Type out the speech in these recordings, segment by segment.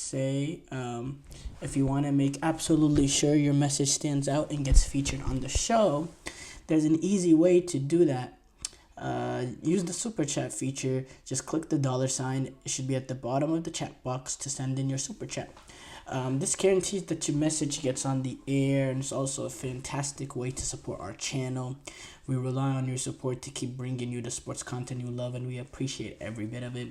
say, if you want to make absolutely sure your message stands out and gets featured on the show, there's an easy way to do that. Use the super chat feature. Just click the $sign. It should be at the bottom of the chat box to send in your super chat. This guarantees that your message gets on the air, and it's also a fantastic way to support our channel. We rely on your support to keep bringing you the sports content you love, and we appreciate every bit of it.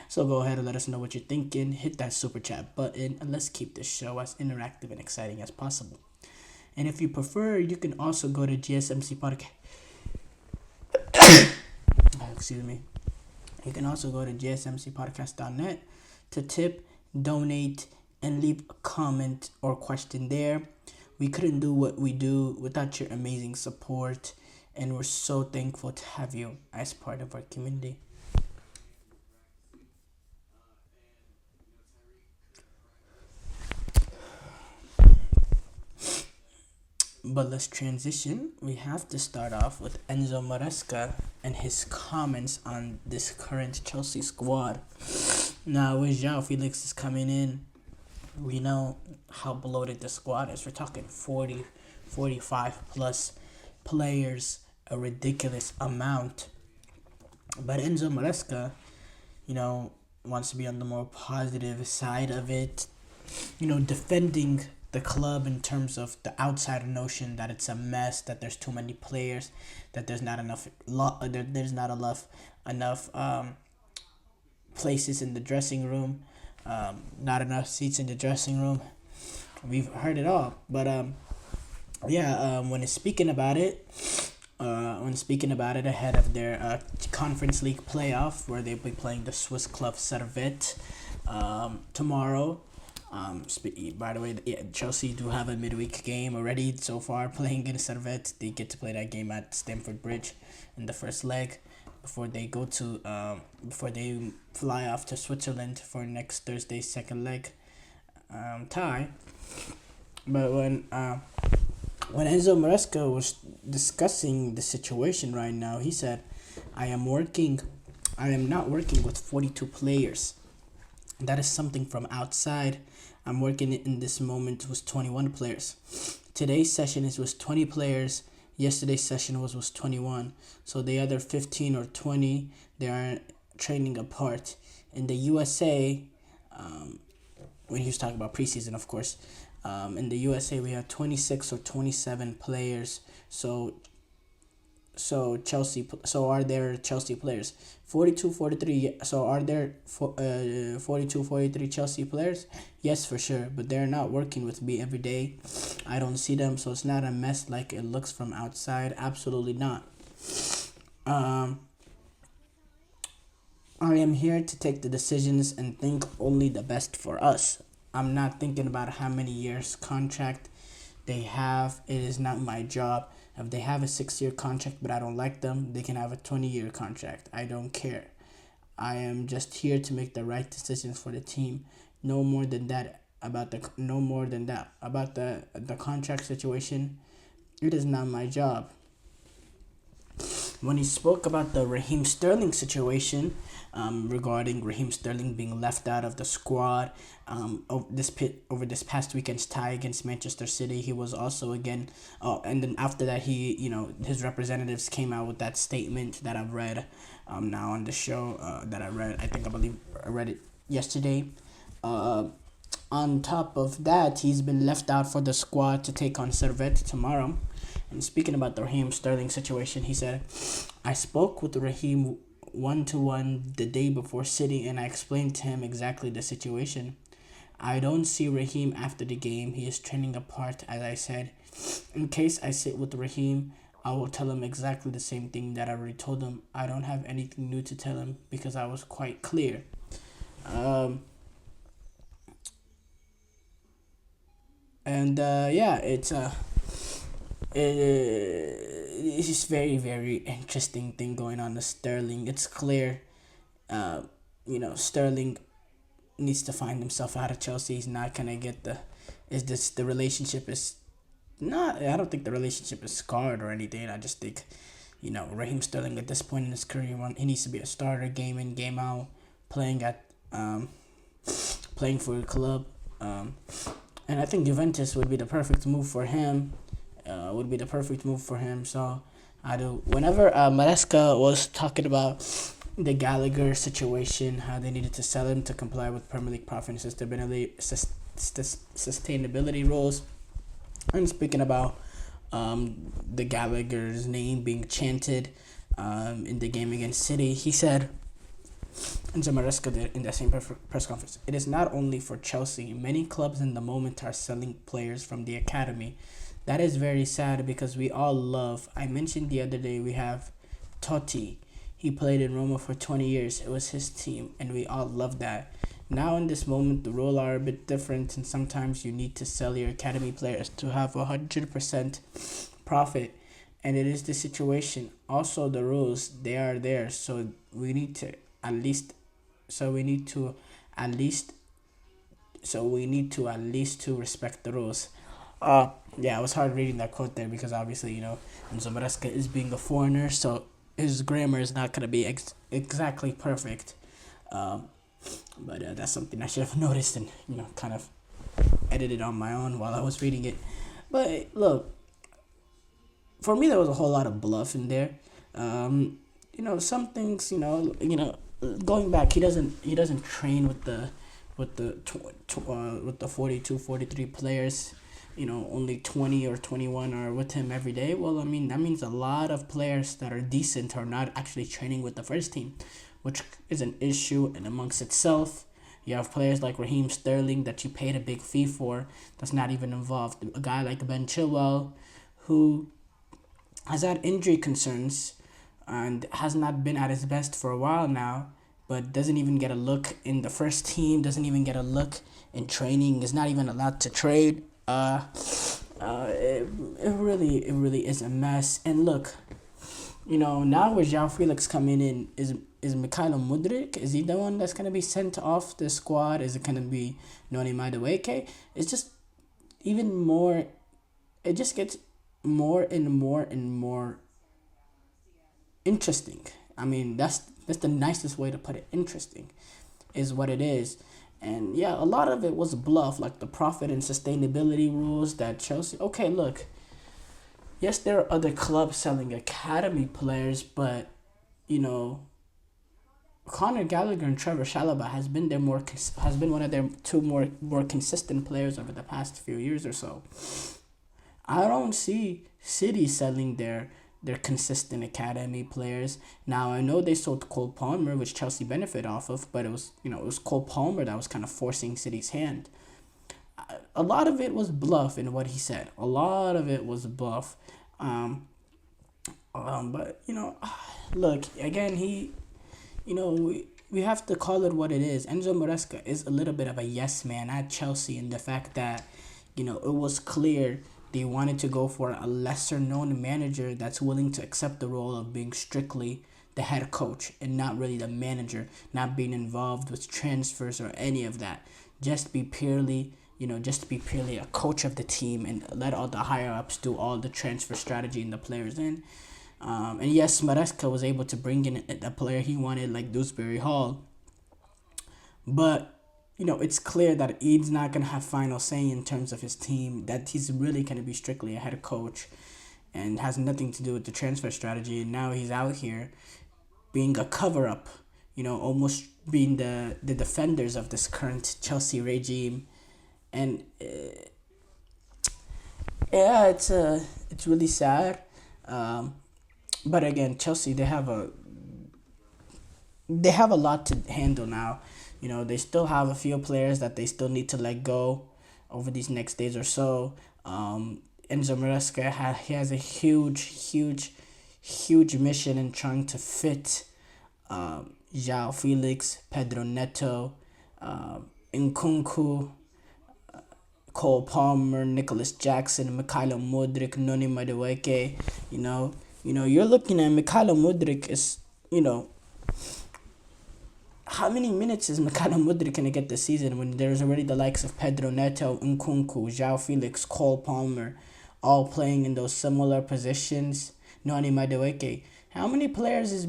So go ahead and let us know what you're thinking. Hit that super chat button, and let's keep this show as interactive and exciting as possible. And if you prefer, you can also go to GSMC Podcast. Excuse me. You can also go to gsmcpodcast.net to tip, donate, and leave a comment or question there. We couldn't do what we do without your amazing support, and we're so thankful to have you as part of our community. But let's transition. We have to start off with Enzo Maresca and his comments on this current Chelsea squad. Now, with João Felix is coming in, we know how bloated the squad is. We're talking 40, 45 plus players, a ridiculous amount. But Enzo Maresca, wants to be on the more positive side of it, defending the club in terms of the outsider notion that it's a mess, that there's too many players, that there's not enough places in the dressing room, not enough seats in the dressing room. We've heard it all, but when speaking about it ahead of their Conference League playoff, where they'll be playing the Swiss club Servette tomorrow. By the way, Chelsea do have a midweek game already so far playing against Servette. They get to play that game at Stamford Bridge in the first leg before they fly off to Switzerland for next Thursday's second leg tie. But when Enzo Maresca was discussing the situation right now, he said, I am not working with 42 players. That is something from outside. I'm working in this moment with 21 players. Today's session is with 20 players. Yesterday's session was 21. So the other 15 or 20, they are training apart. In the USA, when he was talking about preseason, of course, in the USA we have 26 or 27 players. So are there Chelsea players? 42, 43. So are there 42, 43 Chelsea players? Yes, for sure. But they're not working with me every day. I don't see them, so it's not a mess like it looks from outside. Absolutely not. I am here to take the decisions and think only the best for us. I'm not thinking about how many years contract they have. It is not my job. If they have a 6-year contract but I don't like them, they can have a 20-year contract. I don't care. I am just here to make the right decisions for the team. No more than that about the contract situation. It is not my job. When he spoke about the Raheem Sterling situation, regarding Raheem Sterling being left out of the squad over this past weekend's tie against Manchester City, he was also and then after that his representatives came out with that statement that I've read now on the show that I read it yesterday. On top of that, he's been left out for the squad to take on Servette tomorrow. And speaking about the Raheem Sterling situation, he said, I spoke with Raheem one-to-one the day before City, and I explained to him exactly the situation. I don't see Raheem after the game. He is training apart, as I said. In case I sit with Raheem, I will tell him exactly the same thing that I already told him. I don't have anything new to tell him because I was quite clear. It's just very, very interesting thing going on with Sterling. It's clear, Sterling needs to find himself out of Chelsea. He's not gonna get the relationship is not. I don't think the relationship is scarred or anything. I just think, Raheem Sterling at this point in his career, he needs to be a starter game in, game out, playing playing for a club. And I think Juventus would be the perfect move for him. Would be the perfect move for him. So I do. Whenever Maresca was talking about the Gallagher situation, how they needed to sell him to comply with Premier League profit and sustainability rules, and speaking about the Gallagher's name being chanted in the game against City, he said, Enzo Maresca did in that same press conference, "It is not only for Chelsea. Many clubs in the moment are selling players from the academy. That is very sad because we all love." I mentioned the other day we have Totti. He played in Roma for 20 years. It was his team, and we all love that. Now in this moment, the rules are a bit different, and sometimes you need to sell your academy players to have 100% profit, and it is the situation. Also, the rules, they are there, so we need to at least, so we need to at least, so we need to at least to respect the rules. Yeah, it was hard reading that quote there because obviously, Enzo Maresca is being a foreigner, so his grammar is not going to be exactly perfect. But that's something I should have noticed and, kind of edited on my own while I was reading it. But look, for me, there was a whole lot of bluff in there. Some things, going back, he doesn't train with the 42, 43 players. Only 20 or 21 are with him every day. Well, I mean, that means a lot of players that are decent are not actually training with the first team, which is an issue in amongst itself. You have players like Raheem Sterling that you paid a big fee for that's not even involved. A guy like Ben Chilwell, who has had injury concerns and has not been at his best for a while now, but doesn't even get a look in the first team, doesn't even get a look in training, is not even allowed to trade. It really is a mess. And look, now with João Felix coming in, is Mikhailo Mudryk? Is he the one that's gonna be sent off the squad? Is it gonna be Noni Madueke? It's just even more. It just gets more and more and more interesting. I mean, that's the nicest way to put it. Interesting is what it is. And yeah, a lot of it was bluff, like the profit and sustainability rules that Chelsea. Okay, look. Yes, there are other clubs selling academy players, but Conor Gallagher and Trevor Chalobah has been one of their two more consistent players over the past few years or so. I don't see City selling their consistent academy players. Now, I know they sold Cole Palmer, which Chelsea benefit off of, but it was Cole Palmer that was kind of forcing City's hand. A lot of it was bluff in what he said. A lot of it was bluff. But, look, again, we have to call it what it is. Enzo Maresca is a little bit of a yes man at Chelsea in the fact that, it was clear they wanted to go for a lesser-known manager that's willing to accept the role of being strictly the head coach and not really the manager, not being involved with transfers or any of that. Just be purely a coach of the team and let all the higher-ups do all the transfer strategy and the players in. And yes, Maresca was able to bring in a player he wanted like Dewsbury Hall. But it's clear that Eads not going to have final say in terms of his team, that he's really going to be strictly a head coach and has nothing to do with the transfer strategy. And now he's out here being a cover-up, almost being the defenders of this current Chelsea regime. And yeah, it's really sad. But again, Chelsea, they have a lot to handle now. They still have a few players that they still need to let go over these next days or so. Enzo Maresca has a huge mission in trying to fit João Felix, Pedro Neto, Nkunku, Cole Palmer, Nicholas Jackson, Mikhailo Mudryk, Noni Madueke. You're looking at Mikhailo Mudryk is, how many minutes is Mikhailo Mudryk going to get this season when there's already the likes of Pedro Neto, Nkunku, João Felix, Cole Palmer, all playing in those similar positions? Noni Madueke. How many quality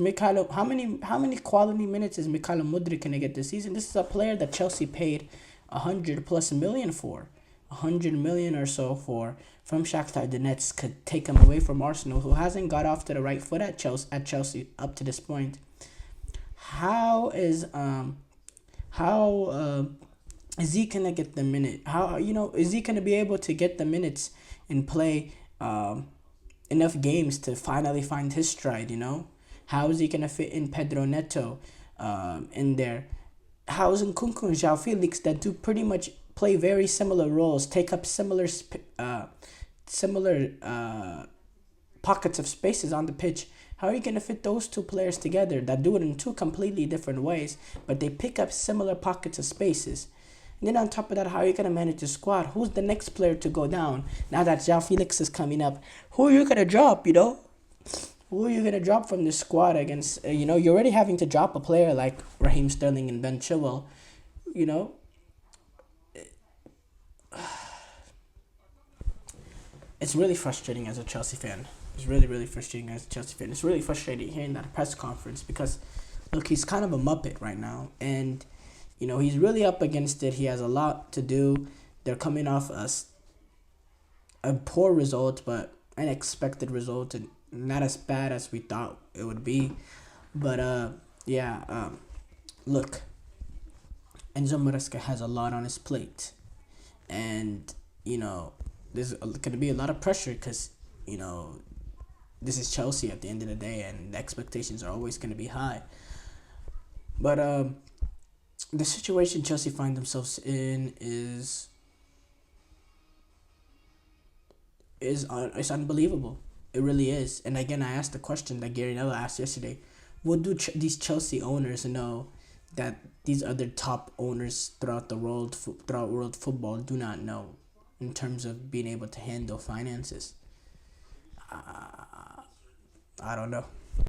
minutes is Mikhailo Mudryk going to get this season? This is a player that Chelsea paid 100 plus million for. 100 million or so for from Shakhtar Donetsk could take him away from Arsenal, who hasn't got off to the right foot at Chelsea up to this point. How is he gonna get the minute? How is he gonna be able to get the minutes and play enough games to finally find his stride? How is he gonna fit in Pedro Neto in there? How is Nkunku and João Felix, that do pretty much play very similar roles, take up similar pockets of spaces on the pitch? How are you going to fit those two players together that do it in two completely different ways, but they pick up similar pockets of spaces? And then on top of that, how are you going to manage the squad? Who's the next player to go down now that João Felix is coming up? Who are you going to drop, Who are you going to drop from the squad against, you're already having to drop a player like Raheem Sterling and Ben Chilwell, It's really frustrating as a Chelsea fan. It's really, really frustrating as a Chelsea fan. It's really frustrating hearing that press conference because, look, he's kind of a muppet right now. And, he's really up against it. He has a lot to do. They're coming off a poor result, but an expected result, and not as bad as we thought it would be. But, look, Enzo Maresca has a lot on his plate. And, there's going to be a lot of pressure because, this is Chelsea at the end of the day, and the expectations are always going to be high. But the situation Chelsea find themselves in is it's unbelievable. It really is. And again, I asked the question that Gary Neville asked yesterday: what do these Chelsea owners know that these other top owners throughout world football do not know in terms of being able to handle finances? I don't know.